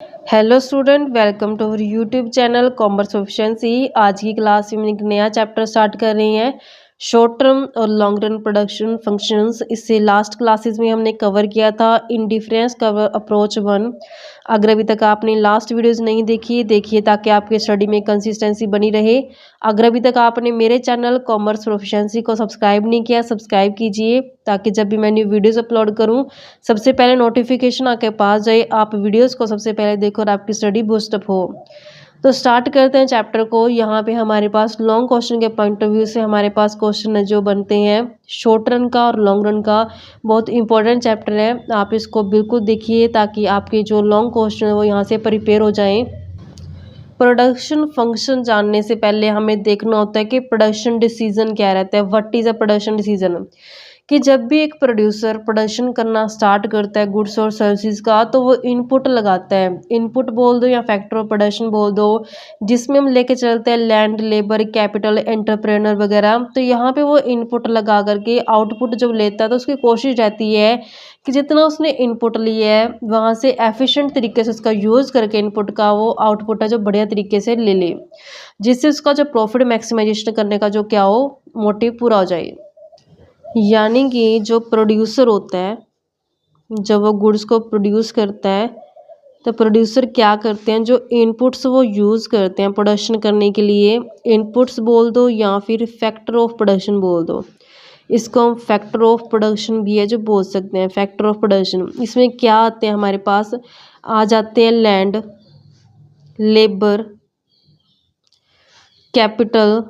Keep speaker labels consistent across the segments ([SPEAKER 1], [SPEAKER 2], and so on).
[SPEAKER 1] Hello student, welcome to our YouTube channel commerce proficiency. आज की class में एक नया चैप्टर स्टार्ट कर रही हैं, शॉर्ट टर्म और लॉन्ग रन प्रोडक्शन फंक्शंस। इससे लास्ट क्लासेस में हमने कवर किया था इंडिफरेंस कवर अप्रोच 1। अगर अभी तक आपने लास्ट वीडियोस नहीं देखी, देखिए ताकि आपके स्टडी में कंसिस्टेंसी बनी रहे। अगर अभी तक आपने मेरे चैनल कॉमर्स प्रोफिशिएंसी को सब्सक्राइब नहीं किया, सब्सक्राइब कीजिए ताकि जब भी मैं न्यू वीडियोस अपलोड करूं सबसे पहले नोटिफिकेशन आपके पास जाए, आप वीडियोस को सबसे पहले देखो और आपकी स्टडी बूस्टअप हो। तो स्टार्ट करते हैं चैप्टर को। यहाँ पे हमारे पास लॉन्ग क्वेश्चन के पॉइंट ऑफ व्यू से हमारे पास क्वेश्चन है जो बनते हैं शॉर्ट रन का और लॉन्ग रन का। बहुत इंपॉर्टेंट चैप्टर है, आप इसको बिल्कुल देखिए ताकि आपके जो लॉन्ग क्वेश्चन है वो यहाँ से प्रिपेयर हो जाएं। प्रोडक्शन फंक्शन जानने से पहले हमें देखना होता है कि प्रोडक्शन डिसीजन क्या रहता है। What is a production decision? कि जब भी एक प्रोड्यूसर प्रोडक्शन करना स्टार्ट करता है गुड्स और सर्विसेज का, तो वो इनपुट लगाता है। इनपुट बोल दो या फैक्टर ऑफ प्रोडक्शन बोल दो, जिसमें हम लेके चलते हैं लैंड, लेबर, कैपिटल, एंटरप्रेनर वगैरह। तो यहाँ पे वो इनपुट लगा करके आउटपुट जब लेता है तो उसकी कोशिश रहती है कि जितना उसने इनपुट लिया है वहाँ से एफिशिएंट तरीके से उसका यूज़ करके इनपुट का वो आउटपुट है जो बढ़िया तरीके से ले ले, जिससे उसका जो प्रॉफिट मैक्सिमाइजेशन करने का जो क्या हो मोटिव पूरा हो जाए। यानी कि जो प्रोड्यूसर होता है, जब वो गुड्स को प्रोड्यूस करता है तो प्रोड्यूसर क्या करते हैं, जो इनपुट्स वो यूज़ करते हैं प्रोडक्शन करने के लिए, इनपुट्स बोल दो या फिर फैक्टर ऑफ प्रोडक्शन बोल दो। इसको हम फैक्टर ऑफ प्रोडक्शन भी है जो बोल सकते हैं। फैक्टर ऑफ प्रोडक्शन इसमें क्या आते हैं, हमारे पास आ जाते हैं land, labour, capital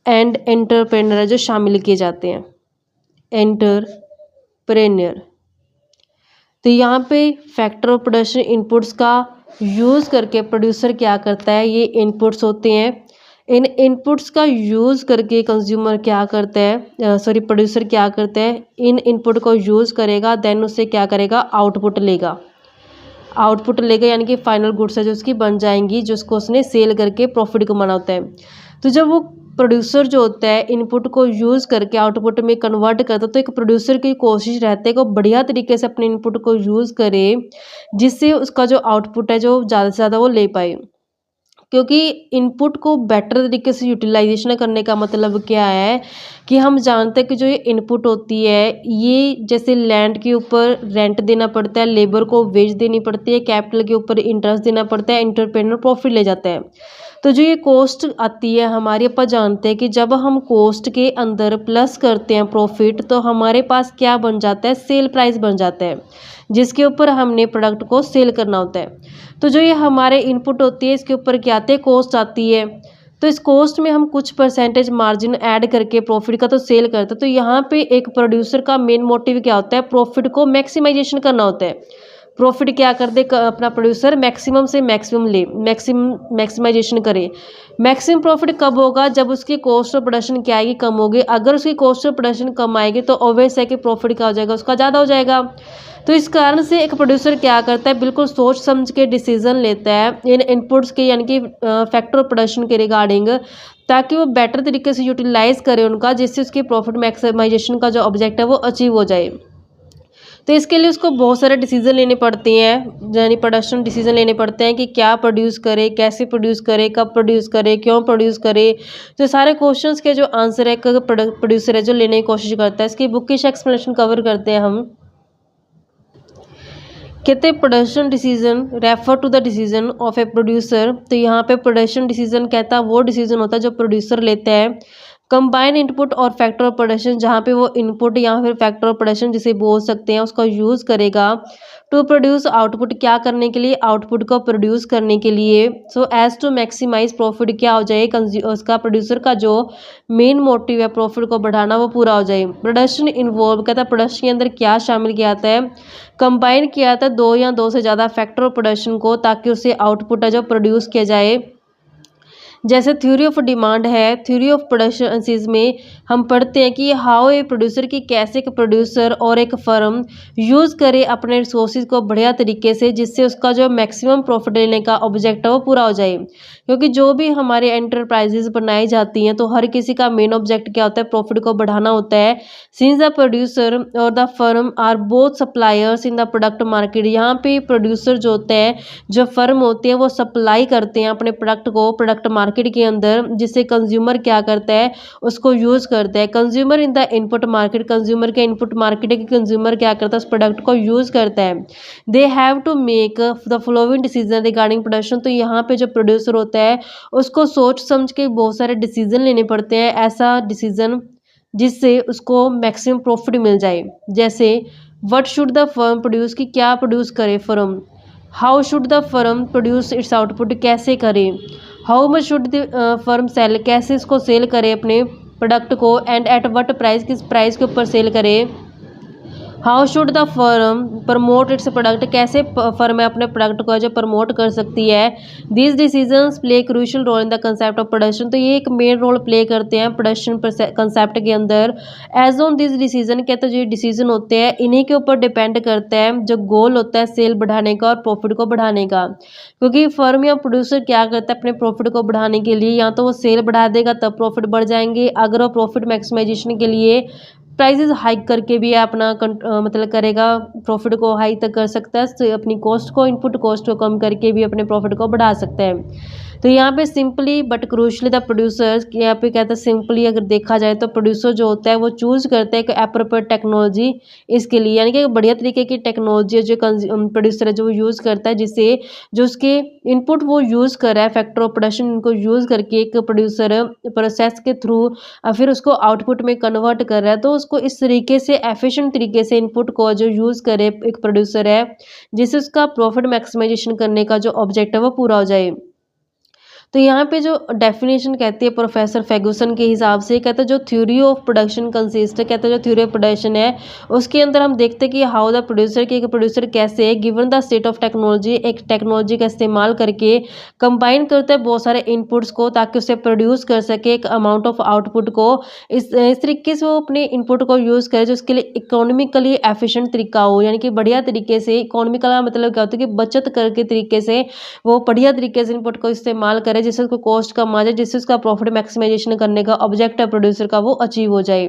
[SPEAKER 1] and entrepreneur जो शामिल किए जाते हैं। एंटरप्रेन्योर, तो यहाँ पे फैक्टर ऑफ प्रोडक्शन इनपुट्स का यूज़ करके प्रोड्यूसर क्या करता है, ये इनपुट्स होते हैं। इन इनपुट्स का यूज़ करके कंज्यूमर क्या करता है, प्रोड्यूसर क्या करता है, इन इनपुट को यूज़ करेगा, देन उससे क्या करेगा, आउटपुट लेगा। आउटपुट लेगा यानी कि फाइनल गुड्स है जो उसकी बन जाएंगी, जिसको उसने सेल करके प्रॉफिट कमाना होता है। तो जब वो प्रोड्यूसर जो होता है इनपुट को यूज़ करके आउटपुट में कन्वर्ट करता है, तो एक प्रोड्यूसर की कोशिश रहती है कि वो बढ़िया तरीके से अपने इनपुट को यूज़ करे, जिससे उसका जो आउटपुट है जो ज़्यादा से ज़्यादा वो ले पाए। क्योंकि इनपुट को बेटर तरीके से यूटिलाइजेशन करने का मतलब क्या है कि हम जानते हैं कि जो ये इनपुट होती है, ये जैसे लैंड के ऊपर रेंट देना पड़ता है, लेबर को वेज देनी पड़ती है, कैपिटल के ऊपर इंटरेस्ट देना पड़ता है, एंटरप्रेन्योर प्रॉफिट ले जाता है। तो जो ये कॉस्ट आती है हमारी, अपन जानते हैं कि जब हम कॉस्ट के अंदर प्लस करते हैं प्रॉफिट, तो हमारे पास क्या बन जाता है, सेल प्राइस बन जाता है, जिसके ऊपर हमने प्रोडक्ट को सेल करना होता है। तो जो ये हमारे इनपुट होती है इसके ऊपर क्या आते हैं, कॉस्ट आती है। तो इस कॉस्ट में हम कुछ परसेंटेज मार्जिन ऐड करके प्रॉफिट का तो सेल करते हैं। तो यहाँ पे एक प्रोड्यूसर का मेन मोटिव क्या होता है, प्रॉफिट को मैक्सिमाइजेशन करना होता है। प्रॉफिट क्या कर दे अपना प्रोड्यूसर, मैक्सिमम से मैक्सिमम ले, मैक्सिमाइजेशन करे। मैक्सिमम प्रॉफिट कब होगा, जब उसकी कॉस्ट ऑफ प्रोडक्शन क्या आएगी, कम होगी। अगर उसकी कॉस्ट ऑफ प्रोडक्शन कम आएगी तो ऑब्वियस है कि प्रॉफिट क्या हो जाएगा, उसका ज़्यादा हो जाएगा। तो इस कारण से एक प्रोड्यूसर क्या करता है, बिल्कुल सोच समझ के डिसीजन लेता है इन इनपुट्स के यानी कि फैक्टर ऑफ प्रोडक्शन के रिगार्डिंग, ताकि वो बेटर तरीके से यूटिलाइज करे उनका, जिससे उसके प्रॉफिट मैक्सिमाइजेशन का जो ऑब्जेक्ट है वो अचीव हो जाए। तो इसके लिए उसको बहुत सारे डिसीजन लेने पड़ते हैं, यानी प्रोडक्शन डिसीजन लेने पड़ते हैं कि क्या प्रोड्यूस करे, कैसे प्रोड्यूस करे, कब प्रोड्यूस करे, क्यों प्रोड्यूस करे। तो सारे क्वेश्चंस के जो आंसर है प्रोड्यूसर है जो लेने की कोशिश करता है, इसकी बुकिश एक्सप्लेनेशन कवर करते हैं हम। कहते हैं production decision refer to the decision of a producer. तो यहाँ पे प्रोडक्शन डिसीजन कहता है वो डिसीजन होता है जो प्रोड्यूसर लेता है। कंबाइन इनपुट और फैक्टर ऑफ प्रोडक्शन, जहाँ पे वो इनपुट या फिर फैक्टर ऑफ प्रोडक्शन जिसे बोल सकते हैं उसका यूज़ करेगा टू प्रोड्यूस आउटपुट, क्या करने के लिए, आउटपुट को प्रोड्यूस करने के लिए। So as to maximize profit, क्या हो जाए, उसका प्रोड्यूसर का जो मेन मोटिव है प्रॉफिट को बढ़ाना वो पूरा हो जाए। प्रोडक्शन इन्वॉल्व कहता है प्रोडक्शन के अंदर क्या शामिल किया जाता है, कंबाइन किया जाता है दो या दो से ज़्यादा फैक्टर ऑफ प्रोडक्शन को, ताकि उससे आउटपुट है जो प्रोड्यूस किया जाए। जैसे थ्योरी ऑफ डिमांड है, थ्योरी ऑफ प्रोडक्शन में हम पढ़ते हैं कि हाउ ए प्रोड्यूसर की कैसे एक प्रोड्यूसर और एक फर्म यूज़ करे अपने रिसोर्सेज को बढ़िया तरीके से, जिससे उसका जो मैक्सिमम प्रॉफिट लेने का ऑब्जेक्ट है वो पूरा हो जाए। क्योंकि जो भी हमारे एंटरप्राइजेज बनाई जाती हैं तो हर किसी का मेन ऑब्जेक्ट क्या होता है, प्रॉफिट को बढ़ाना होता है। सिंस द प्रोड्यूसर और the firm are both suppliers in the product market, यहाँ पे प्रोड्यूसर जो होते हैं, जो फर्म होती है वो सप्लाई करते हैं अपने प्रोडक्ट को प्रोडक्ट मार्केट के अंदर, जिससे कंज्यूमर क्या करता है, उसको यूज़ करता है। Consumer in the input market, consumer के इनपुट मार्केट के कंज्यूमर क्या करता है, उस प्रोडक्ट को यूज़ करता है। They have to make the following decision regarding production, तो यहाँ पे जो प्रोड्यूसर होता है उसको सोच समझ के बहुत सारे डिसीजन लेने पड़ते हैं, ऐसा डिसीजन जिससे उसको मैक्सिमम प्रॉफिट मिल जाए। जैसे what should the firm produce, कि क्या प्रोड्यूस करे firm. How should the firm produce its output, कैसे करे। How much should the firm sell, कैसे इसको सेल करे अपने प्रोडक्ट को। एंड एट व्हाट प्राइस, किस प्राइस के ऊपर सेल करे। How should the firm promote its product, कैसे फर्म अपने प्रोडक्ट को जो प्रमोट कर सकती है। These decisions play crucial role in the concept of production, तो ये एक मेन रोल प्ले करते हैं प्रोडक्शन कंसेप्ट के अंदर। एज ऑन दिस डिसीजन, कहते जो डिसीजन होते हैं इन्हीं के ऊपर डिपेंड करता है जो गोल होता है सेल बढ़ाने का और प्रॉफिट को बढ़ाने का। क्योंकि फर्म या प्रोड्यूसर क्या करता है अपने प्रॉफिट को बढ़ाने के लिए, या तो वो सेल बढ़ा देगा तब प्रॉफिट बढ़ जाएंगे, अगर वो प्रॉफिट मैक्सिमाइजेशन के लिए प्राइजेस हाइक करके भी अपना मतलब करेगा, प्रॉफिट को हाई तक कर सकता है, तो अपनी कॉस्ट को, इनपुट कॉस्ट को कम करके भी अपने प्रॉफिट को बढ़ा सकता है। तो यहाँ पे simply but crucially the producers, यहाँ पे कहते हैं सिंपली अगर देखा जाए तो प्रोड्यूसर जो होता है वो चूज़ करता है एक एप्रोप्रिएट टेक्नोलॉजी इसके लिए, यानी कि बढ़िया तरीके की टेक्नोलॉजी जो प्रोड्यूसर है जो यूज़ करता है, जिससे जो उसके इनपुट वो यूज़ कर रहा है फैक्टर ऑफ प्रोडक्शन, इनको यूज़ करके एक प्रोड्यूसर प्रोसेस के थ्रू फिर उसको आउटपुट में कन्वर्ट कर रहा है। तो उसको इस तरीके से एफिशिएंट तरीके से इनपुट को जो यूज़ करे एक प्रोड्यूसर है, जिससे उसका प्रॉफिट मैक्सिमाइजेशन करने का जो ऑब्जेक्ट है वो पूरा हो जाए। तो यहाँ पे जो डेफिनेशन कहती है प्रोफेसर फर्गुसन के हिसाब से, कहते हैं जो थ्योरी ऑफ प्रोडक्शन कंसिस्ट है, कहते हैं जो थ्योरी ऑफ प्रोडक्शन है उसके अंदर हम देखते हैं कि हाउ द प्रोड्यूसर, कि एक प्रोड्यूसर कैसे given the state of technology, एक टेक्नोलॉजी का इस्तेमाल करके कंबाइन करता है बहुत सारे इनपुट्स को ताकि उसे प्रोड्यूस कर सके एक अमाउंट ऑफ आउटपुट को। इस तरीके से वो अपने इनपुट को यूज़ करे जो उसके लिए इकोनॉमिकली एफिशिएंट तरीका हो, यानी कि बढ़िया तरीके से। इकोनॉमिकल मतलब क्या होता है कि बचत करके तरीके से वो बढ़िया तरीके से इनपुट को इस्तेमाल करे जिससे उसको कॉस्ट कम आ जाए, जिससे उसका प्रॉफिट मैक्सिमाइजेशन करने का ऑब्जेक्ट है प्रोड्यूसर का वो अचीव हो जाए।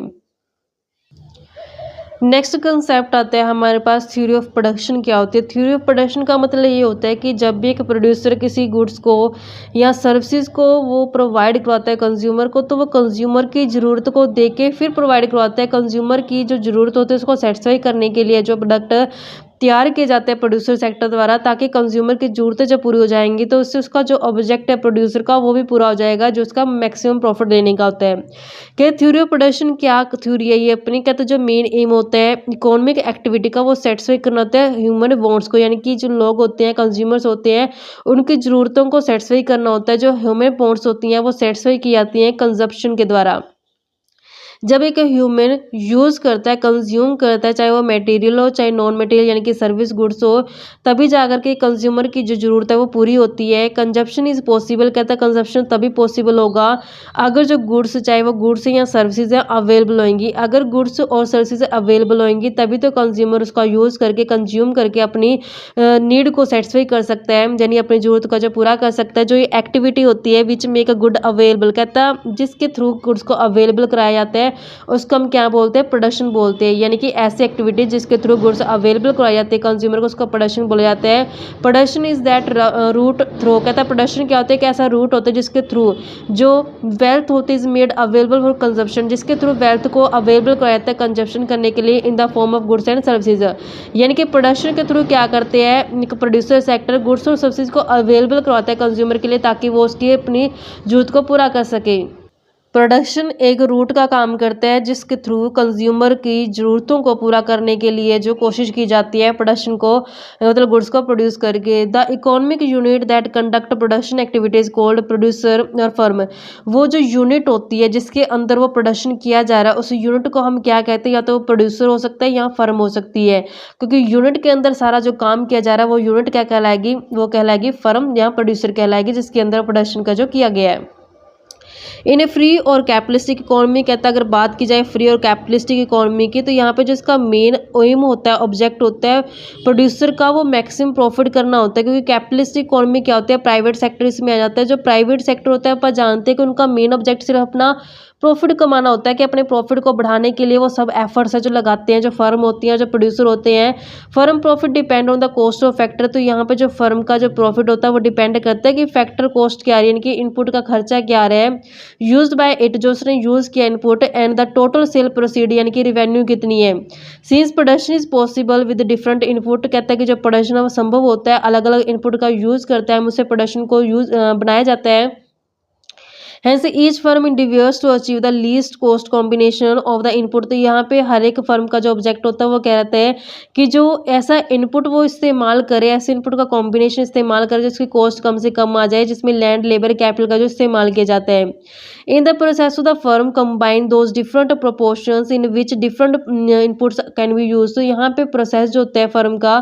[SPEAKER 1] नेक्स्ट कंसेप्ट आता है हमारे पास थ्योरी ऑफ प्रोडक्शन। क्या होती है थ्योरी ऑफ प्रोडक्शन का मतलब ये होता है कि जब भी एक प्रोड्यूसर किसी गुड्स को या सर्विसेज को वो प्रोवाइड करवाता है कंज्यूमर को, तो वो कंज्यूमर की ज़रूरत को देख के फिर प्रोवाइड करवाता है। कंज्यूमर की जो ज़रूरत होती है उसको सेटिस्फाई करने के लिए जो प्रोडक्ट तैयार किए जाते हैं प्रोड्यूसर सेक्टर द्वारा, ताकि कंज्यूमर की ज़रूरतें जब पूरी हो जाएंगी तो उससे उसका जो ऑब्जेक्ट है प्रोड्यूसर का वो भी पूरा हो जाएगा, जो उसका मैक्सिमम प्रॉफिट देने का होता है। क्या थ्योरी ऑफ प्रोडक्शन क्या थ्योरी है ये अपनी, कहते हैं जो मेन एम होता है इकोनॉमिक एक्टिविटी का वो सेटिस्फाई करना होता है ह्यूमन वांट्स को, यानी कि जो लोग होते हैं कंज्यूमर्स होते हैं उनकी ज़रूरतों को सेटिस्फाई करना होता है। जो ह्यूमन वांट्स होती हैं वो सेटिस्फाई की जाती हैं कंजप्शन के द्वारा। जब एक ह्यूमन यूज़ करता है, कंज्यूम करता है, चाहे वो मटेरियल हो चाहे नॉन मटेरियल यानी कि सर्विस गुड्स हो, तभी जाकर के कंज्यूमर की जो ज़रूरत है वो पूरी होती है। कंजप्शन इज़ पॉसिबल, कहता है कंजप्शन तभी पॉसिबल होगा अगर जो गुड्स, चाहे वो गुड्स या सर्विसेज हैं, अवेलेबल होंगी। अगर गुड्स और सर्विसेज अवेलेबल होंगी तभी तो कंज्यूमर उसका यूज़ करके कंज्यूम करके अपनी नीड को सेटिस्फाई कर सकता है, यानी अपनी ज़रूरत का जो पूरा कर सकता है। जो ये एक्टिविटी होती है which make a good available, कहता है जिसके थ्रू गुड्स को अवेलेबल कराया जाता है उसको हम क्या बोलते हैं, प्रोडक्शन बोलते हैं। यानी कि ऐसी एक्टिविटी जिसके थ्रू गुड्स अवेलेबल कराए जाते हैं कंज्यूमर को, उसको प्रोडक्शन बोला जाता है। Production is that route through, कहता है प्रोडक्शन क्या होता है कि ऐसा रूट होता है जिसके थ्रू जो वेल्थ होती है is made available for consumption, जिसके थ्रू वेल्थ को अवेलेबल कराया जाता है कंजप्शन करने के लिए in the form of goods and services. यानी कि प्रोडक्शन के थ्रू क्या करते हैं प्रोड्यूसर सेक्टर गुड्स और सर्विसेज को अवेलेबल करवाता है कंज्यूमर के लिए ताकि वो उसकी अपनी जरूरत को पूरा कर सके। प्रोडक्शन एक रूट का काम करता है जिसके थ्रू कंज्यूमर की ज़रूरतों को पूरा करने के लिए जो कोशिश की जाती है प्रोडक्शन को, मतलब गुड्स को प्रोड्यूस करके। The economic unit that conduct production activities called producer और फर्म, वो जो यूनिट होती है जिसके अंदर वो प्रोडक्शन किया जा रहा है उस यूनिट को हम क्या कहते हैं, या तो वो प्रोड्यूसर हो सकता है या फर्म हो सकती है। क्योंकि यूनिट के अंदर सारा जो काम किया जा रहा है वो यूनिट क्या कहलाएगी, वो कहलाएगी फर्म या प्रोड्यूसर कहलाएगी जिसके अंदर प्रोडक्शन का जो किया गया है। इन ए फ्री और कैपिटलिस्टिक इकोनॉमी कहता है, अगर बात की जाए फ्री और कैपिटलिस्टिक इकोनॉमी की, तो यहाँ पे जो इसका मेन एम होता है, ऑब्जेक्ट होता है प्रोड्यूसर का, वो मैक्सिमम प्रॉफिट करना होता है। क्योंकि कैपिटलिस्टिक इकोनॉमी क्या होता है, प्राइवेट सेक्टर इसमें आ जाता है। जो प्राइवेट सेक्टर होता है, आप जानते हैं कि उनका मेन ऑब्जेक्ट सिर्फ अपना प्रॉफिट कमाना होता है, कि अपने प्रॉफिट को बढ़ाने के लिए वो सब एफर्ट्स है जो लगाते हैं। जो फर्म होती हैं, जो प्रोड्यूसर होते हैं, firm profit depend on the cost of factor. तो यहाँ पे जो फर्म का जो प्रॉफिट होता है वो डिपेंड करता है कि फैक्टर कॉस्ट क्या आ रही है, यानी कि इनपुट का खर्चा क्या आ रहा है, यूज बाय इट, जो उसने यूज किया input, and the total sale proceed, यानी कि रेवेन्यू कितनी है। Since production is possible with different input, कहता है कि जो प्रोडक्शन है वो संभव होता है अलग अलग इनपुट का यूज करता है, उससे प्रोडक्शन को बनाया जाता है। Hence each firm endeavors to achieve the least cost combination of the input। तो यहाँ पे हर एक फर्म का जो ऑब्जेक्ट होता है वो कह रहता है कि जो ऐसा इनपुट वो इस्तेमाल करे, ऐसे इनपुट का कॉम्बिनेशन इस्तेमाल करे जिसकी कॉस्ट कम से कम आ जाए, जिसमें लैंड लेबर कैपिटल का जो इस्तेमाल किया जाता है। In the process of the firm combine those different proportions in which different inputs can be use. तो यहाँ पे प्रोसेस जो होता है फर्म का,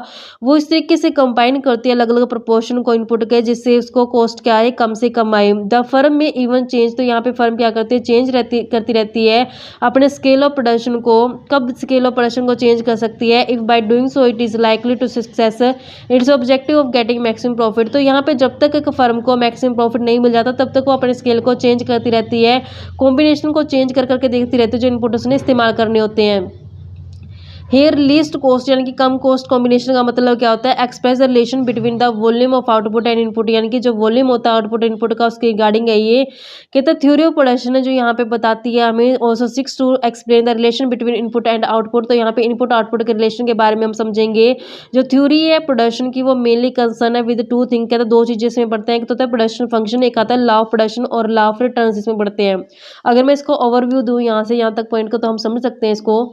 [SPEAKER 1] वो इस तरीके से कंबाइन करती है अलग अलग प्रोपोर्शन को इनपुट के, जिससे उसको कॉस्ट क्या आए, कम से कम आए। द फर्म में इवन चेंज, तो यहाँ पे फर्म क्या करती है, चेंज करती रहती है अपने स्केल ऑफ प्रोडक्शन को। कब स्केल ऑफ प्रोडक्शन को चेंज कर सकती है, if by doing so it is likely to success its objective of getting maximum profit. तो यहाँ पे जब तक एक फर्म को मैक्सिमम प्रॉफिट नहीं मिल जाता तब तक वो अपने स्केल को चेंज करती रहती है, कॉम्बिनेशन को चेंज कर करके देखती रहती है जो इनपुट उसने इस्तेमाल करने होते हैं। हेयर लीस्ट कॉस्ट, यानी कि कम कॉस्ट कॉम्बिनेशन का मतलब क्या होता है, express the relation between the volume of output and input, यानी कि जो वॉल्यूम होता है आउटपुट इनपुट का, उसके रिगार्डिंग है ये। कहते थ्योरी ऑफ प्रोडक्शन है जो यहाँ पे बताती है हमें, also seeks to explain the relation between input and output. तो यहाँ पे इनपुट आउटपुट के रिलेशन के बारे में हम समझेंगे। जो थ्योरी है प्रोडक्शन की वो मेनली कंसर्न है विद टू थिंग, कहते हैं दो चीजें इसमें पढ़ते हैं, एक तो होता है प्रोडक्शन फंक्शन, एक आता है लॉ ऑफ प्रोडक्शन और लॉ ऑफ रिटर्न्स, इसमें पढ़ते हैं। अगर मैं इसको ओवरव्यू दूँ यहाँ से यहाँ तक पॉइंट को, तो हम समझ सकते हैं इसको।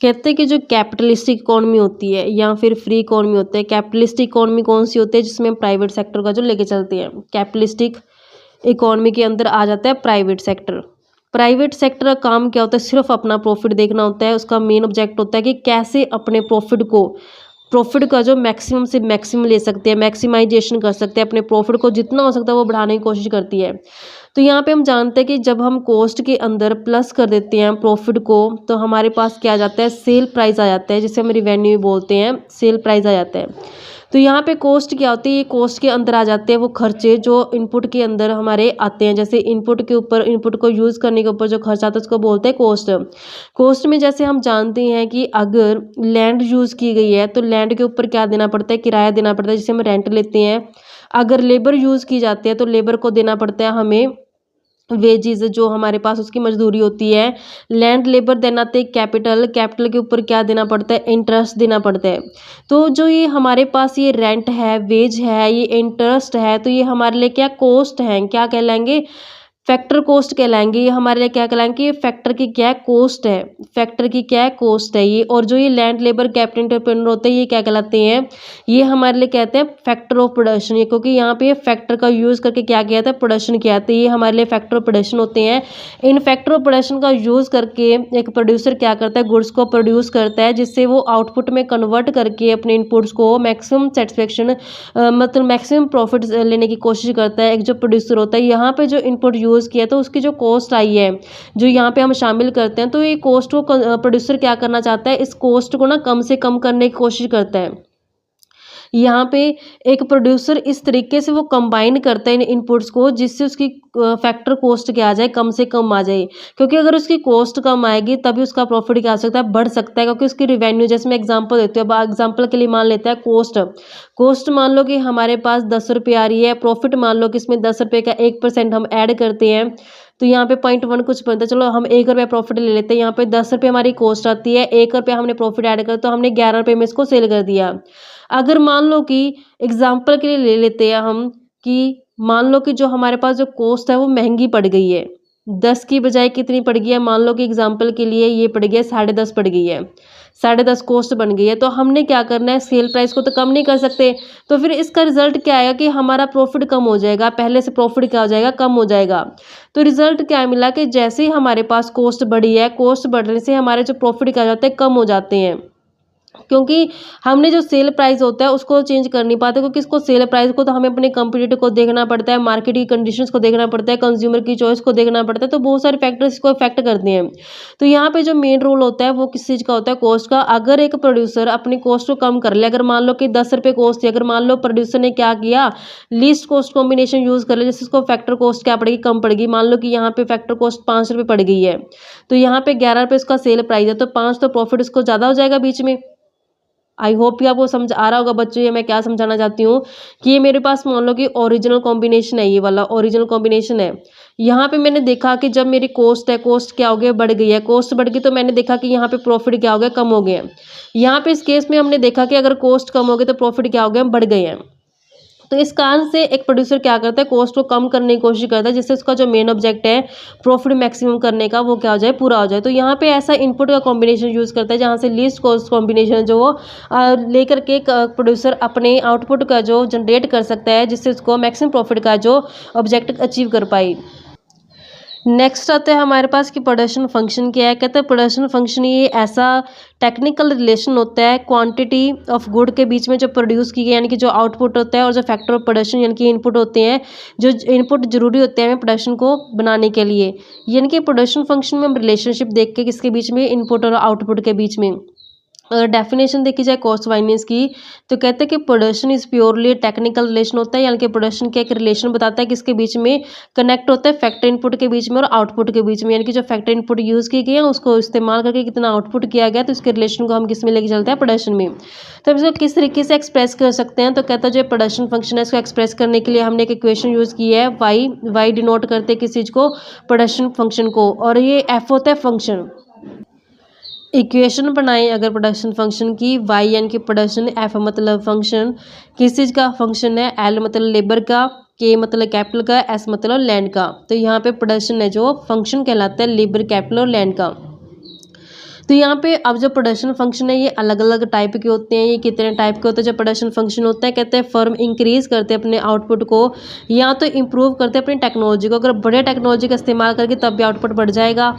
[SPEAKER 1] कहते हैं कि जो कैपिटलिस्टिक इकोनॉमी होती है या फिर फ्री इकोनॉमी होता है, कैपिटलिस्टिक इकोनॉमी कौन सी होती है, जिसमें हम प्राइवेट सेक्टर का जो लेके चलते हैं। कैपिटलिस्टिक इकोनॉमी के अंदर आ जाता है प्राइवेट सेक्टर। प्राइवेट सेक्टर का काम क्या होता है, सिर्फ अपना प्रॉफिट देखना होता है। उसका मेन ऑब्जेक्ट होता है कि कैसे अपने प्रॉफिट का जो मैक्सिमम से मैक्सिमम ले सकते हैं, मैक्सिमाइजेशन कर सकते हैं, अपने प्रॉफिट को जितना हो सकता है वो बढ़ाने की कोशिश करती है। तो यहाँ पे हम जानते हैं कि जब हम कॉस्ट के अंदर प्लस कर देते हैं प्रॉफिट को, तो हमारे पास क्या आ जाता है, सेल प्राइस आ जाता है, जिसे हम रिवेन्यू बोलते हैं, सेल प्राइस आ जाता है। तो यहाँ पे कॉस्ट क्या होती है, ये कॉस्ट के अंदर आ जाते हैं वो खर्चे जो इनपुट के अंदर हमारे आते हैं। जैसे इनपुट के ऊपर, इनपुट को यूज़ करने के ऊपर जो खर्चा आता है उसको बोलते हैं कॉस्ट। कॉस्ट में जैसे हम जानते हैं कि अगर लैंड यूज़ की गई है तो लैंड के ऊपर क्या देना पड़ता है, किराया देना पड़ता है, जिसे हम रेंट लेते हैं। अगर लेबर यूज़ की जाती है तो लेबर को देना पड़ता है हमें वेजेस, जो हमारे पास उसकी मजदूरी होती है। लैंड लेबर देना आते कैपिटल, कैपिटल के ऊपर क्या देना पड़ता है, इंटरेस्ट देना पड़ता है। तो जो ये हमारे पास ये रेंट है, वेज है, ये इंटरेस्ट है, तो ये हमारे लिए क्या कॉस्ट है, क्या कहलाएंगे, फैक्टर कॉस्ट कहलाएंगे। ये हमारे लिए क्या कहलाएंगे, ये फैक्टर की क्या कॉस्ट है, फैक्टर की क्या कॉस्ट है ये। और जो ये लैंड लेबर कैपिटल एंटरप्रेन्योर होते हैं ये क्या कहलाते हैं, ये हमारे लिए कहते हैं फैक्टर ऑफ प्रोडक्शन। ये क्योंकि यहाँ पे फैक्टर का यूज़ करके क्या किया था, प्रोडक्शन किया, तो ये हमारे लिए फैक्टर ऑफ प्रोडक्शन होते हैं। इन फैक्टर ऑफ प्रोडक्शन का यूज़ करके एक प्रोड्यूसर क्या करता है, गुड्स को प्रोड्यूस करता है, जिससे वो आउटपुट में कन्वर्ट करके अपने इनपुट्स को मैक्सिमम सेटिस्फेक्शन मतलब मैक्सिमम प्रॉफिट लेने की कोशिश करता है एक जो प्रोड्यूसर होता है। यहाँ पे जो इनपुट यूज़ किया तो उसकी जो कॉस्ट आई है जो यहाँ पे हम शामिल करते हैं, तो ये कॉस्ट को प्रोड्यूसर क्या करना चाहता है, इस कॉस्ट को ना कम से कम करने की कोशिश करता है। यहाँ पे एक प्रोड्यूसर इस तरीके से वो कंबाइन करता है इन इनपुट्स को, जिससे उसकी फैक्टर कॉस्ट क्या आ जाए, कम से कम आ जाए। क्योंकि अगर उसकी कॉस्ट कम आएगी तभी उसका प्रॉफिट क्या आ सकता है, बढ़ सकता है। क्योंकि उसकी रिवेन्यू, जैसे मैं एग्जांपल देती हूँ, अब एग्जांपल के लिए मान लेते हैं कॉस्ट मान लो कि हमारे पास 10 रुपये आ रही है, प्रॉफिट मान लो कि इसमें 10 रुपये का 1% हम ऐड करते हैं, तो यहाँ पे 0.1 कुछ बनता है। चलो हम 1 रुपया प्रॉफिट ले लेते हैं, यहाँ पे 10 रुपये हमारी कॉस्ट आती है, 1 रुपया हमने प्रॉफिट ऐड कर, तो हमने 11 रुपये में इसको सेल कर दिया। अगर मान लो कि एग्जाम्पल के लिए ले लेते हैं हम कि मान लो कि जो हमारे पास जो कॉस्ट है वो महंगी पड़ गई है, 10 की बजाय कितनी पड़ गई है, मान लो कि एग्जाम्पल के लिए ये पड़ गया 10.5 पड़ गई है, 10.5 कॉस्ट बन गई है। तो हमने क्या करना है, सेल प्राइस को तो कम नहीं कर सकते, तो फिर इसका रिजल्ट क्या आएगा कि हमारा प्रॉफिट कम हो जाएगा, पहले से प्रॉफिट क्या हो जाएगा, कम हो जाएगा। तो रिजल्ट क्या मिला कि जैसे ही हमारे पास कॉस्ट बढ़ी है, कॉस्ट बढ़ने से हमारे जो प्रॉफिट क्या हो जाते हैं, कम हो जाते हैं। क्योंकि हमने जो सेल प्राइस होता है उसको चेंज कर नहीं पाते, क्योंकि इसको सेल प्राइस को तो हमें अपने कंपटीटर को देखना पड़ता है, मार्केट की कंडीशंस को देखना पड़ता है, कंज्यूमर की चॉइस को देखना पड़ता है, तो बहुत सारे फैक्टर्स इसको इफेक्ट करते हैं। तो यहाँ पे जो मेन रोल होता है वो किस चीज़ का होता है, कॉस्ट का। अगर एक प्रोड्यूसर अपनी कॉस्ट को कम कर ले, अगर मान लो कि 10 रुपये कॉस्ट थी, अगर मान लो प्रोड्यूसर ने क्या किया, लीस्ट कॉस्ट कॉम्बिनेशन यूज़ कर ले, जैसे इसको फैक्टर कॉस्ट क्या पड़ेगी, कम पड़ेगी। मान लो कि यहाँ पे फैक्टर कॉस्ट 5 रुपये पड़ गई है, तो यहाँ पे 11 रुपये इसका सेल प्राइस है, तो 5 तो प्रॉफिट इसको ज़्यादा हो जाएगा बीच में। आई होप कि आपको समझ आ रहा होगा बच्चों, ये मैं क्या समझाना चाहती हूँ कि ये मेरे पास मान लो कि ओरिजिनल कॉम्बिनेशन है, ये वाला ओरिजिनल कॉम्बिनेशन है। यहाँ पे मैंने देखा कि जब मेरी कॉस्ट है, कॉस्ट क्या हो गया, बढ़ गई है, कॉस्ट बढ़ गई, तो मैंने देखा कि यहाँ पे प्रॉफिट क्या हो गया, कम हो गया। यहाँ पे इस केस में हमने देखा कि अगर कॉस्ट कम हो गई तो प्रॉफिट क्या हो गया, बढ़ गए हैं। तो इस कारण से एक प्रोड्यूसर क्या करता है, कॉस्ट को कम करने की कोशिश करता है, जिससे उसका जो मेन ऑब्जेक्ट है प्रॉफिट मैक्सिमम करने का, वो क्या हो जाए, पूरा हो जाए। तो यहाँ पे ऐसा इनपुट का कॉम्बिनेशन यूज़ करता है जहाँ से लीस्ट कॉस्ट कॉम्बिनेशन जो वो लेकर के प्रोड्यूसर अपने आउटपुट का जो जनरेट कर सकता है, जिससे उसको मैक्सिमम प्रॉफिट का जो ऑब्जेक्ट अचीव कर पाए। नेक्स्ट आता है हमारे पास कि प्रोडक्शन फंक्शन क्या है। कहते हैं प्रोडक्शन फंक्शन ये ऐसा टेक्निकल रिलेशन होता है क्वांटिटी ऑफ गुड के बीच में जो प्रोड्यूस की गई, यानी कि जो आउटपुट होता है, और जो फैक्टर ऑफ प्रोडक्शन यानी कि इनपुट होते हैं, जो इनपुट जरूरी होते हैं हमें प्रोडक्शन को बनाने के लिए। यानी कि प्रोडक्शन फंक्शन में हम रिलेशनशिप देख के किसके बीच में, इनपुट और आउटपुट के बीच में। अगर डेफिनेशन देखी जाए कॉस्ट फाइनेंस की, तो कहते हैं कि production is purely technical relation होता है, यानी कि प्रोडक्शन का एक रिलेशन बताता है किसके बीच में कनेक्ट होता है, फैक्टर इनपुट के बीच में और आउटपुट के बीच में। यानी कि जो फैक्टर इनपुट यूज़ की गई है उसको इस्तेमाल करके कितना आउटपुट किया गया, तो इसके रिलेशन को हम किस में लेके चलते हैं, प्रोडक्शन में। तो हम इसको किस तरीके से एक्सप्रेस कर सकते हैं, तो कहता है जो प्रोडक्शन फंक्शन है इसको एक्सप्रेस करने के लिए हमने एक इक्वेशन यूज़ की है, वाई डिनोट करते हैं किस चीज़ को, प्रोडक्शन फंक्शन को, और ये एफ होता है फंक्शन। इक्वेशन बनाएं अगर प्रोडक्शन फंक्शन की, वाई यानी कि प्रोडक्शन, एफ मतलब फंक्शन, किस चीज़ का फंक्शन है, एल मतलब लेबर का, के मतलब कैपिटल का, एस मतलब लैंड का। तो यहाँ पे प्रोडक्शन है जो फंक्शन कहलाता है लेबर, कैपिटल और लैंड का। तो यहाँ पे अब जो प्रोडक्शन फंक्शन है ये अलग अलग टाइप के होते हैं। ये कितने टाइप के होते हैं जो प्रोडक्शन फंक्शन होता है, कहते हैं फर्म इंक्रीज करते हैं अपने आउटपुट को या तो इम्प्रूव करते हैं अपनी टेक्नोलॉजी को। अगर बढ़िया टेक्नोलॉजी का इस्तेमाल करके तब भी आउटपुट बढ़ जाएगा।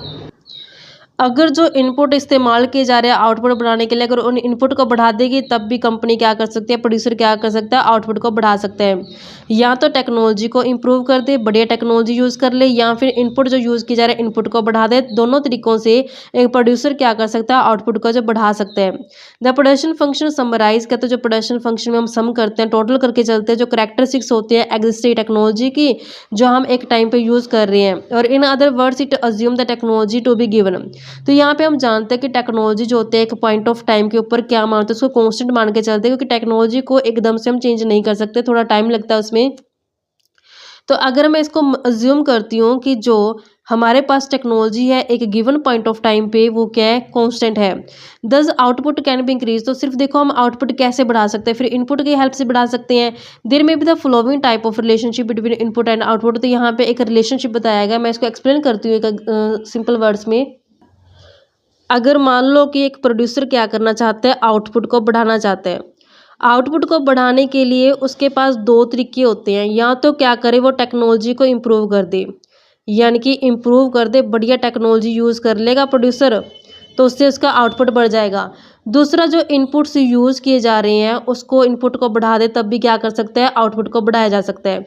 [SPEAKER 1] अगर जो इनपुट इस्तेमाल किए जा रहे हैं आउटपुट बढ़ाने के लिए, अगर उन इनपुट को बढ़ा देगी तब भी कंपनी क्या कर सकती है, प्रोड्यूसर क्या कर सकता है, आउटपुट को बढ़ा सकते हैं। या तो टेक्नोलॉजी को इंप्रूव कर दे, बढ़िया टेक्नोलॉजी यूज़ कर ले, या फिर इनपुट जो यूज़ की जा रहा है इनपुट को बढ़ा दे। दोनों तरीकों से एक प्रोड्यूसर क्या कर सकता है, आउटपुट को जो बढ़ा सकते हैं। द प्रोडक्शन फंक्शन समराइज कहते हैं जो प्रोडक्शन फंक्शन में हम सम करते हैं, टोटल करके चलते हैं जो करेक्टरिस्टिक्स होते हैं एग्जिस्टिंग टेक्नोलॉजी की जो हम एक टाइम पे यूज़ कर रहे हैं। और in other words it assume the technology to be given. तो यहाँ पे हम जानते हैं कि टेक्नोलॉजी जो होते हैं एक पॉइंट ऑफ टाइम के ऊपर क्या मानते हैं, उसको कांस्टेंट मान के चलते हैं, क्योंकि टेक्नोलॉजी को एकदम से हम चेंज नहीं कर सकते, थोड़ा टाइम लगता है उसमें। तो अगर मैं इसको अज्यूम करती हूँ कि जो हमारे पास टेक्नोलॉजी है एक गिवन पॉइंट ऑफ टाइम पे वो क्या है, कांस्टेंट है, दस आउटपुट कैन बी इंक्रीज। तो सिर्फ देखो हम आउटपुट कैसे बढ़ा सकते हैं, फिर इनपुट की हेल्प से बढ़ा सकते हैं। देयर में भी the following type of relationship between input and output. तो यहाँ पे एक रिलेशनशिप बताया गया, मैं इसको एक्सप्लेन करती हूँ एक सिंपल वर्ड्स में। अगर मान लो कि एक प्रोड्यूसर क्या करना चाहता है, आउटपुट को बढ़ाना चाहता है। आउटपुट को बढ़ाने के लिए उसके पास दो तरीके होते हैं, या तो क्या करे वो टेक्नोलॉजी को इम्प्रूव कर दे, यानी कि इम्प्रूव कर दे, बढ़िया टेक्नोलॉजी यूज़ कर लेगा प्रोड्यूसर तो उससे उसका आउटपुट बढ़ जाएगा। दूसरा जो इनपुट्स यूज़ किए जा रहे हैं उसको इनपुट को बढ़ा दे, तब भी क्या कर सकता है, आउटपुट को बढ़ाया जा सकता है।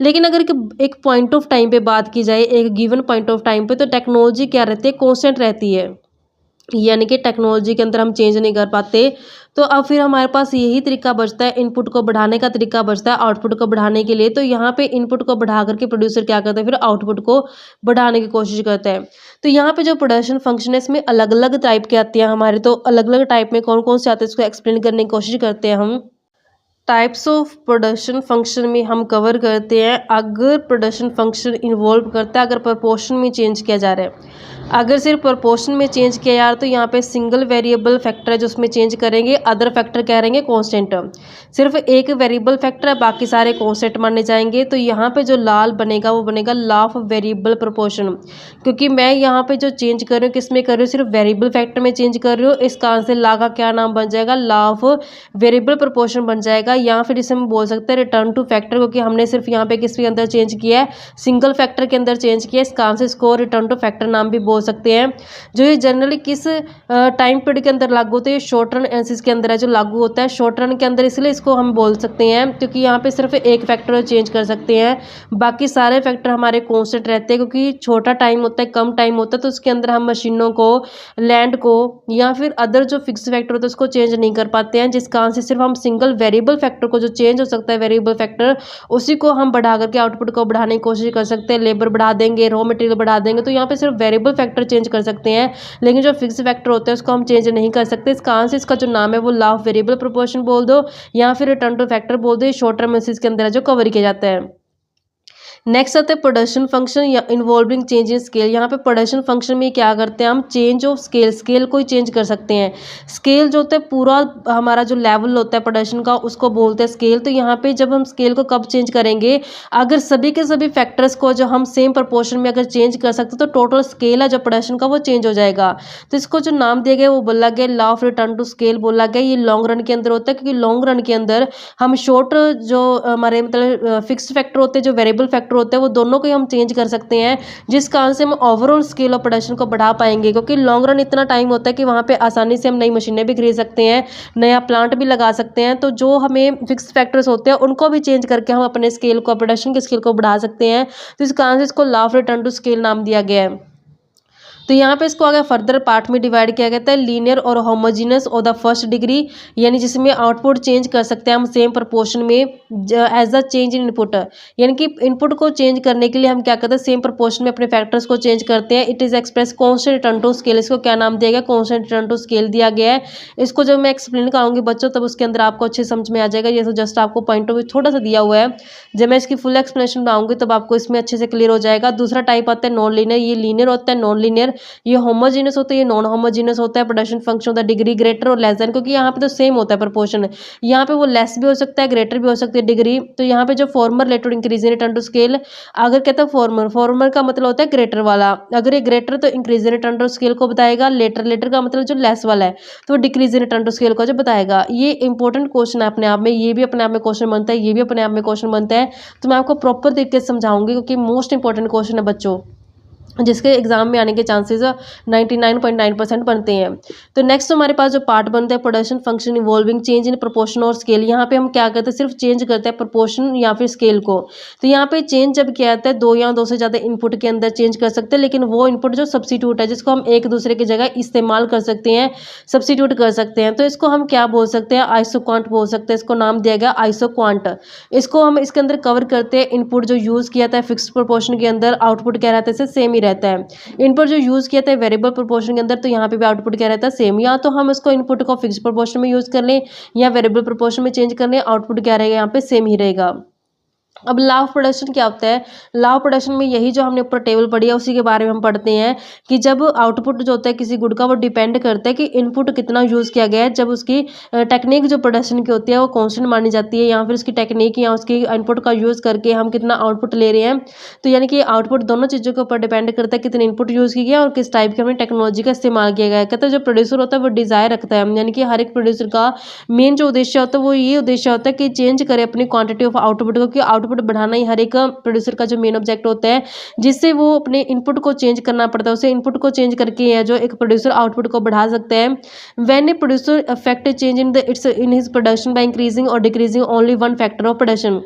[SPEAKER 1] लेकिन अगर एक पॉइंट ऑफ टाइम पे बात की जाए, एक गिवन पॉइंट ऑफ टाइम पे, तो टेक्नोलॉजी क्या रहती है, कॉन्स्टेंट रहती है, यानी कि टेक्नोलॉजी के अंदर हम चेंज नहीं कर पाते। तो अब फिर हमारे पास यही तरीका बचता है, इनपुट को बढ़ाने का तरीका बचता है आउटपुट को बढ़ाने के लिए। तो यहाँ पे इनपुट को बढ़ा करके प्रोड्यूसर क्या करता है, फिर आउटपुट को बढ़ाने की कोशिश करता है। तो यहाँ पे जो प्रोडक्शन फंक्शन है इसमें अलग अलग टाइप के आते हैं हमारे। तो अलग अलग टाइप में कौन कौन से आते हैं इसको एक्सप्लेन करने की कोशिश करते हैं हम। टाइप्स ऑफ प्रोडक्शन फंक्शन में हम कवर करते हैं अगर प्रोडक्शन फंक्शन इन्वॉल्व करता है, अगर प्रपोर्शन में चेंज किया जा रहा है। अगर सिर्फ प्रपोर्शन में चेंज किया यार तो यहाँ पे सिंगल वेरिएबल फैक्टर है जो उसमें चेंज करेंगे, अदर फैक्टर कह रहेंगे कांस्टेंट। सिर्फ एक वेरिएबल फैक्टर है, बाकी सारे कांस्टेंट माने जाएंगे। तो यहाँ पे जो लाल बनेगा वो बनेगा लॉ ऑफ वेरिएबल प्रोपोर्शन, क्योंकि मैं यहाँ पे जो चेंज कर रही हूँ किस में कर रही हूँ, सिर्फ वेरिएबल फैक्टर में चेंज कर रही हूँ। इस कारण से लॉ का क्या नाम बन जाएगा, लॉ ऑफ वेरिएबल प्रोपोर्शन बन जाएगा। या फिर इसे हम बोल सकते हैं रिटर्न टू फैक्टर, क्योंकि हमने सिर्फ यहाँ पे किसके अंदर चेंज किया है, सिंगल फैक्टर के अंदर चेंज किया है। इस कारण से इसको रिटर्न टू फैक्टर नाम भी बोल बोल सकते हैं। जो ये जनरली किस टाइम पीरियड के अंदर लागू होते हैं, शॉर्ट रन एनालिसिस के अंदर है जो लागू होता है शॉर्ट रन के अंदर, इसलिए इसको हम बोल सकते हैं क्योंकि यहाँ पे सिर्फ एक फैक्टर चेंज कर सकते हैं, बाकी सारे फैक्टर हमारे कॉन्स्टेंट रहते हैं क्योंकि छोटा टाइम होता है, कम टाइम होता है, तो उसके अंदर हम मशीनों को, लैंड को या फिर अदर जो फिक्स फैक्टर होता है उसको चेंज नहीं कर पाते हैं, जिस कारण से सिर्फ हम सिंगल वेरिएबल फैक्टर को जो चेंज हो सकता है वेरिएबल फैक्टर, उसी को हम बढ़ा करके आउटपुट को बढ़ाने की कोशिश कर सकते हैं। लेबर बढ़ा देंगे, रॉ मटेरियल बढ़ा देंगे, तो यहाँ पे सिर्फ वेरिएबल फैक्टर चेंज कर सकते हैं, लेकिन जो फिक्स फैक्टर होता है उसको हम चेंज नहीं कर सकते। इस कारण से इसका जो नाम है वो लॉ ऑफ वेरिएबल प्रोपोर्शन बोल दो या फिर रिटर्न टू फैक्टर बोल दो, शॉर्ट टर्म एनालिसिस के अंदर है जो कवर किया जाता है। नेक्स्ट आता है प्रोडक्शन फंक्शन या इन्वॉल्विंग चेंज इन स्केल। यहाँ पे प्रोडक्शन फंक्शन में क्या करते हैं हम, चेंज ऑफ स्केल, स्केल को ही चेंज कर सकते हैं। स्केल जो होता है पूरा हमारा जो लेवल होता है प्रोडक्शन का उसको बोलते हैं स्केल। तो यहाँ पे जब हम स्केल को कब चेंज करेंगे, अगर सभी के सभी फैक्टर्स को जो हम सेम प्रोपोर्शन में अगर चेंज कर सकते तो टोटल स्केल है जो प्रोडक्शन का वो चेंज हो जाएगा। तो इसको जो नाम दिया गया वो बोला गया law of return to scale बोला गया। ये लॉन्ग रन के अंदर होता है क्योंकि लॉन्ग रन के अंदर हम शॉर्ट जो हमारे मतलब फिक्स फैक्टर होते हैं, जो वेरिएबल फैक्टर होते हैं, वो दोनों को ही हम चेंज कर सकते हैं, जिस कारण से हम ओवरऑल स्केल ऑफ प्रोडक्शन को बढ़ा पाएंगे। क्योंकि लॉन्ग रन इतना टाइम होता है कि वहाँ पे आसानी से हम नई मशीनें भी खरीद सकते हैं, नया प्लांट भी लगा सकते हैं। तो जो हमें फिक्स फैक्टर्स होते हैं उनको भी चेंज करके हम अपने स्केल को, प्रोडक्शन के स्केल को बढ़ा सकते हैं। तो इस कारण से इसको law of return to scale नाम दिया गया है। तो यहाँ पे इसको आगे फर्दर पार्ट में डिवाइड किया गया है, लीनियर और होमोजीनस और द फर्स्ट डिग्री, यानी जिसमें आउटपुट चेंज कर सकते हैं हम सेम प्रोपोर्शन में as the change in input, यानी कि इनपुट को चेंज करने के लिए हम क्या करते हैं सेम प्रोपोर्शन में अपने फैक्टर्स को चेंज करते हैं। It is express constant return to scale, इसको क्या नाम दिया गया, कॉन्स्टेंट रिटर्न टू स्केल दिया गया है। इसको जब मैं एक्सप्लेन कराऊंगी बच्चों तब उसके अंदर आपको अच्छे समझ में आ जाएगा। ये तो जस्ट आपको पॉइंट ऑफ व्यू थोड़ा सा दिया हुआ है, जब मैं इसकी फुल एक्सप्लेनेशन बनाऊंगी तब आपको इसमें अच्छे से क्लियर हो जाएगा। दूसरा टाइप आता है नॉन लीनियर, ये लीनियर होता है, नॉन लीनियर ये होमोजीनियस होता है, ये नॉन होमोजीनियस होता है। प्रोडक्शन फंक्शन होता है डिग्री ग्रेटर और लेस देन, क्योंकि यहाँ पे तो सेम होता है प्रोपोर्शन, यहाँ पे वो लेस भी हो सकता है ग्रेटर भी हो सकती है डिग्री। तो यहाँ पे जो former related increasing return to scale, अगर कहता है फॉर्मर, फॉर्मर का मतलब होता है ग्रेटर वाला, अगर ये ग्रेटर तो इंक्रीजिंग रिटर्न टू स्केल को बताएगा, लेटर लेटर का मतलब जो लेस वाला है तो डिक्रीजिंग रिटर्न टू स्केल को जो बताएगा। ये इंपॉर्टेंट क्वेश्चन है अपने आप में, ये भी अपने आप में क्वेश्चन बनता है, ये भी अपने आप में क्वेश्चन बनता है। तो मैं आपको प्रॉपर तरीके से समझाऊंगी क्योंकि मोस्ट इंपॉर्टेंट क्वेश्चन है बच्चों, जिसके एग्जाम में आने के चांसेस 99.9% बनते हैं। तो नेक्स्ट हमारे पास जो पार्ट बनता है production function involving change in proportion और स्केल। यहाँ पे हम क्या करते हैं, सिर्फ चेंज करते हैं प्रोपोर्शन या फिर स्केल को। तो यहाँ पे चेंज जब किया जाता है दो या दो से ज़्यादा इनपुट के अंदर चेंज कर सकते हैं, लेकिन वो इनपुट जो सब्सिट्यूट है जिसको हम एक दूसरे की जगह इस्तेमाल कर सकते हैं, सब्सिट्यूट कर सकते हैं, तो इसको हम क्या बोल सकते हैं, आइसोक्वांट बोल सकते हैं। इसको नाम दिया गया आइसोक्वांट। इसको हम इसके अंदर कवर करते हैं इनपुट जो यूज़ किया था फिक्स प्रोपोर्शन के अंदर, आउटपुट क्या रहता है सेम ही रहता है। इनपुट जो यूज़ किया था वेरिएबल प्रोपोर्शन के अंदर, तो यहाँ पे भी आउटपुट क्या रहता है सेम। या तो हम इसको इनपुट को फिक्स प्रोपोर्शन में यूज़ कर लें या वेरिएबल प्रोपोर्शन में चेंज कर लें, आउटपुट क्या रहेगा यहाँ पे सेम ही रहेगा। अब लॉ ऑफ प्रोडक्शन क्या होता है, लॉ ऑफ प्रोडक्शन में यही जो हमने ऊपर टेबल पढ़ी है उसी के बारे में हम पढ़ते हैं कि जब आउटपुट जो होता है किसी गुड का वो डिपेंड करता है कि इनपुट कितना यूज़ किया गया है। जब उसकी टेक्निक जो प्रोडक्शन की होती है वो कांस्टेंट मानी जाती है, या फिर उसकी टेक्निक या उसकी इनपुट का यूज़ करके हम कितना आउटपुट ले रहे हैं। तो यानी कि आउटपुट दोनों चीज़ों के ऊपर डिपेंड करता है कितने इनपुट यूज़ की गया और किस टाइप की हमने टेक्नोलॉजी का इस्तेमाल किया गया है। कहते हैं जो प्रोड्यूसर होता है वो डिज़ायर रखता है, यानी कि हर एक प्रोड्यूसर का मेन जो उद्देश्य होता है वो ये उद्देश्य होता है कि चेंज करे अपनी क्वांटिटी ऑफ आउटपुट को, कि आउटपुट बढ़ाना ही हर एक प्रोड्यूसर का जो मेन ऑब्जेक्ट होता है, जिससे वो अपने इनपुट को चेंज करना पड़ता है। उसे इनपुट को चेंज करके है जो एक प्रोड्यूसर आउटपुट को बढ़ा सकता है। When a producer affect change in his production by increasing और decreasing only one factor of production.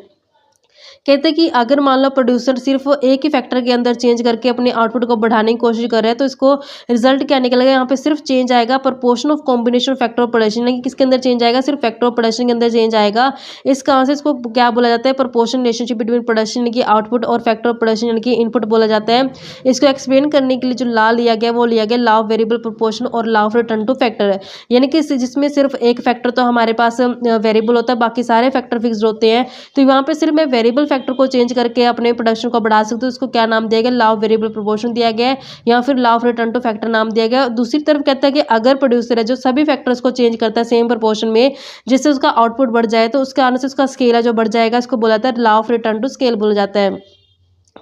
[SPEAKER 1] कहते हैं कि अगर मान लो प्रोड्यूसर सिर्फ एक ही फैक्टर के अंदर चेंज करके अपने आउटपुट को बढ़ाने की कोशिश कर रहा है, तो इसको रिजल्ट क्या निकलेगा, यहाँ पे सिर्फ चेंज आएगा proportion of combination factor of production, यानी कि किसके अंदर चेंज आएगा, सिर्फ फैक्टर ऑफ प्रोडक्शन के अंदर चेंज आएगा। इस कारण से इसको क्या बोला जाता है, प्रोपोर्शन रिलेशनशिप बिटवीन प्रोडक्शन यानी कि आउटपुट और फैक्टर ऑफ प्रोडक्शन यानी कि इनपुट बोला जाता है। इसको एक्सप्लेन करने के लिए जो लॉ लिया गया वो लिया गया लॉ ऑफ वेरिएबल प्रोपोर्शन और law of return two factor, यानी कि जिसमें सिर्फ एक फैक्टर तो हमारे पास वेरिएबल होता है, बाकी सारे फैक्टर फिक्स्ड होते हैं। तो यहाँ पे सिर्फ मैं वेरिएबल फैक्टर को चेंज करके अपने प्रोडक्शन को बढ़ा सकते हो, उसको क्या नाम दिया गया, लॉ ऑफ वेरिएबल प्रोपोर्शन दिया गया है, या फिर law of return two factor नाम दिया गया। दूसरी तरफ कहता है कि अगर प्रोड्यूसर है जो सभी फैक्टर्स को चेंज करता है सेम प्रोपोर्शन में, जिससे उसका आउटपुट बढ़ जाए, तो उसके कारण से उसका स्केल है जो बढ़ जाएगा, इसको बोला जाता है law of return to scale बोला जाता है।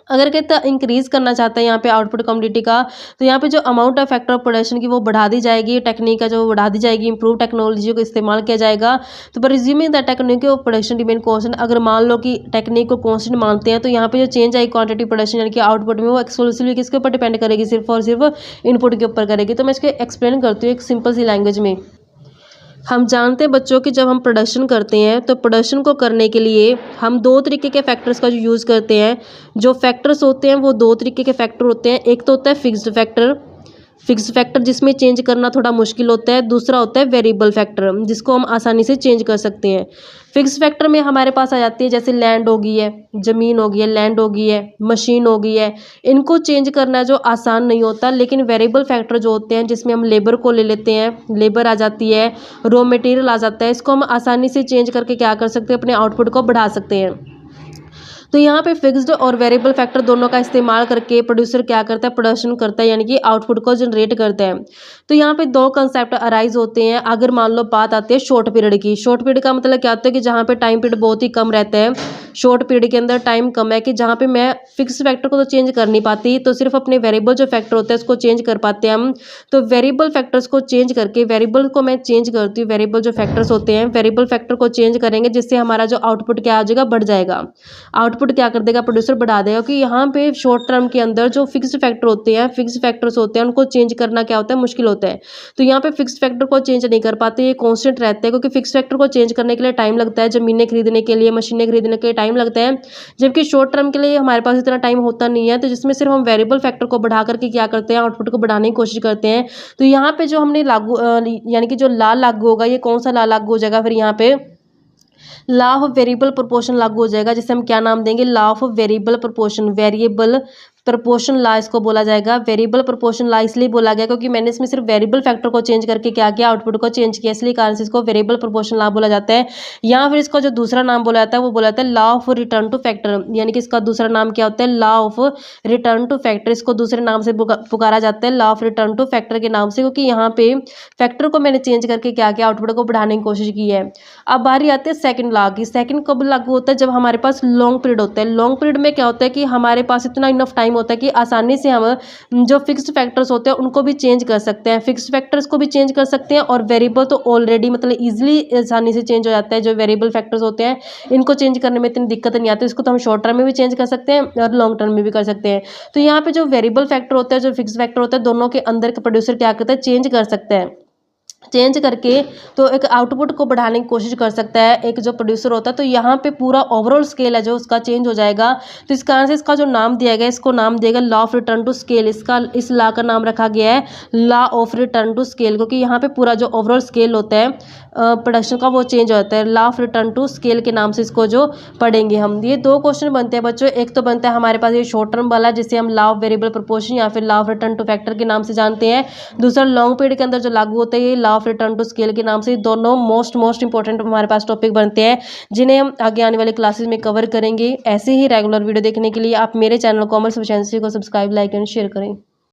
[SPEAKER 1] अगर कहता इंक्रीज़ करना चाहता है यहाँ पे आउटपुट कमोडिटी का, तो यहाँ पे जो amount of factor of production की वो बढ़ा दी जाएगी, टेक्निक का जो बढ़ा दी जाएगी, इंप्रूव टेक्नोलॉजी को इस्तेमाल किया जाएगा। तो पर resuming the technique of production remain constant, अगर मान लो कि टेक्निक को कांस्टेंट मानते हैं तो यहाँ पे जो चेंज आएगी क्वांटिटी प्रोडक्शन यानी कि आउटपुट में, वो एक्सक्लूसिवली किसके ऊपर डिपेंड करेगी, सिर्फ और सिर्फ इनपुट के ऊपर करेगी। तो मैं इसको एक्सप्लेन करती हूँ एक सिंपल सी लैंग्वेज में। हम जानते हैं बच्चों कि जब हम प्रोडक्शन करते हैं तो प्रोडक्शन को करने के लिए हम दो तरीके के फैक्टर्स का जो यूज़ करते हैं। जो फैक्टर्स होते हैं वो दो तरीके के फैक्टर होते हैं। एक तो होता है फिक्स्ड फैक्टर जिसमें चेंज करना थोड़ा मुश्किल होता है। दूसरा होता है वेरिएबल फैक्टर जिसको हम आसानी से चेंज कर सकते हैं। फिक्स्ड फैक्टर में हमारे पास आ जाती है जैसे लैंड हो गई है, ज़मीन हो गई है, लैंड हो गई है, मशीन हो गई है। इनको चेंज करना जो आसान नहीं होता। लेकिन वेरिएबल फैक्टर जो होते हैं जिसमें हम लेबर को ले लेते हैं, लेबर आ जाती है, रॉ मटेरियल आ जाता है, इसको हम आसानी से चेंज करके क्या कर सकते हैं, अपने आउटपुट को बढ़ा सकते हैं। तो यहाँ पे फिक्स्ड और वेरिएबल फैक्टर दोनों का इस्तेमाल करके प्रोड्यूसर क्या करता है, प्रोडक्शन करता है यानी कि आउटपुट को जनरेट करता है। तो यहाँ पे दो कंसेप्ट अराइज होते हैं। अगर मान लो बात आती है शॉर्ट पीरियड की। शॉर्ट पीरियड का मतलब क्या होता है कि जहाँ पे टाइम पीरियड बहुत ही कम रहता है, शॉर्ट पीरियड के अंदर टाइम कम है, कि जहाँ पे मैं फिक्स फैक्टर को तो चेंज कर नहीं पाती, तो सिर्फ अपने वेरिएबल जो फैक्टर होते हैं उसको चेंज कर पाते हैं हम। तो वेरिएबल फैक्टर्स को चेंज करके, वेरिएबल को मैं चेंज करती हूँ, वेरिएबल जो फैक्टर्स होते हैं वेरिएबल फैक्टर को चेंज करेंगे जिससे हमारा जो आउटपुट क्या आ जाएगा, बढ़ जाएगा। आउटपुट क्या कर देगा, प्रोड्यूसर बढ़ा देगा। कि यहाँ पे शॉर्ट टर्म के अंदर जो फिक्स्ड फैक्टर होते हैं, फिक्स्ड फैक्टर्स होते हैं, उनको चेंज करना क्या होता है, मुश्किल होता है। तो यहाँ पे फिक्स्ड फैक्टर को चेंज नहीं कर पाते, ये कांस्टेंट रहता है। क्योंकि फिक्स्ड फैक्टर को चेंज करने के लिए टाइम लगता है, ज़मीनें खरीदने के लिए, मशीनें खरीदने के लिए टाइम लगता है। जबकि शॉर्ट टर्म के लिए हमारे पास इतना टाइम होता नहीं है, तो जिसमें सिर्फ हम वेरिएबल फैक्टर को बढ़ा करके क्या करते हैं, आउटपुट को बढ़ाने की कोशिश करते हैं। तो यहाँ पे जो हमने लागू यानी कि जो ला लागू होगा, ये कौन सा ला लागू हो जाएगा, फिर यहाँ पे लॉ ऑफ वेरिएबल प्रोपोर्शन लागू हो जाएगा, जिसे हम क्या नाम देंगे, law of variable proportion. Variable proportion law इसको बोला जाएगा। वेरिएबल प्रोपोर्शन लॉ इसलिए बोला गया क्योंकि मैंने इसमें सिर्फ वेरिएबल फैक्टर को चेंज करके क्या किया, आउटपुट को चेंज किया, इसलिए कारण से इसको वेरिएबल प्रोपोर्शन लॉ बोला जाता है। या फिर इसका जो दूसरा नाम बोला जाता है वो बोला जाता है law of return two factor, यानी कि इसका दूसरा नाम क्या होता है, law of return two factor. इसको दूसरे नाम से पुकारा जाता है, law of return two factor के नाम से, क्योंकि यहाँ पे फैक्टर को मैंने चेंज करके क्या किया, आउटपुट को बढ़ाने की कोशिश की है। अब बारी आती है सेकंड लॉ की। सेकंड कब लागू होता है, जब हमारे पास लॉन्ग पीरियड होता है। लॉन्ग पीरियड में क्या होता है कि हमारे पास इतना इनफ टाइम होता है कि आसानी से हम जो फिक्स्ड फैक्टर्स होते हैं उनको भी चेंज कर सकते हैं, फिक्स्ड फैक्टर्स को भी चेंज कर सकते हैं, और वेरिएबल तो ऑलरेडी मतलब इजीली आसानी से चेंज हो जाता है। जो वेरिएबल फैक्टर्स होते हैं इनको चेंज करने में इतनी दिक्कत नहीं आती, इसको तो हम शॉर्ट टर्म में भी चेंज कर सकते हैं और लॉन्ग टर्म में भी कर सकते हैं। तो यहाँ पे जो वेरिएबल फैक्टर होता है, जो फिक्स्ड फैक्टर होता है, दोनों के अंदर का प्रोड्यूसर क्या करता है, चेंज कर सकता है। चेंज करके तो एक आउटपुट को बढ़ाने की कोशिश कर सकता है एक जो प्रोड्यूसर होता है। तो यहाँ पे पूरा ओवरऑल स्केल है जो उसका चेंज हो जाएगा। तो इस कारण से इसका जो नाम दिया गया, इसको नाम दिया गया law of return to scale. इस लॉ का नाम रखा गया है law of return to scale, क्योंकि यहाँ पे पूरा जो ओवरऑल स्केल होता है प्रोडक्शन का वो चेंज होता है। Law of return to scale के नाम से इसको जो पढ़ेंगे हम। ये दो क्वेश्चन बनते हैं बच्चों। एक तो बनता है हमारे पास ये शॉर्ट टर्म वाला जिसे हम लॉ ऑफ वेरिएबल प्रोपोर्शन या फिर law of return two factor के नाम से जानते हैं। दूसरा लॉन्ग पीरियड के अंदर जो लागू होता है ये law of return to scale के नाम से। दोनों मोस्ट इंपॉर्टेंट हमारे पास टॉपिक बनते हैं जिन्हें हम आगे आने वाले क्लासेस में कवर करेंगे। ऐसे ही रेगुलर वीडियो देखने के लिए आप मेरे चैनल कॉमर्स एफिशिएंसी को सब्सक्राइब, लाइक एंड शेयर करें।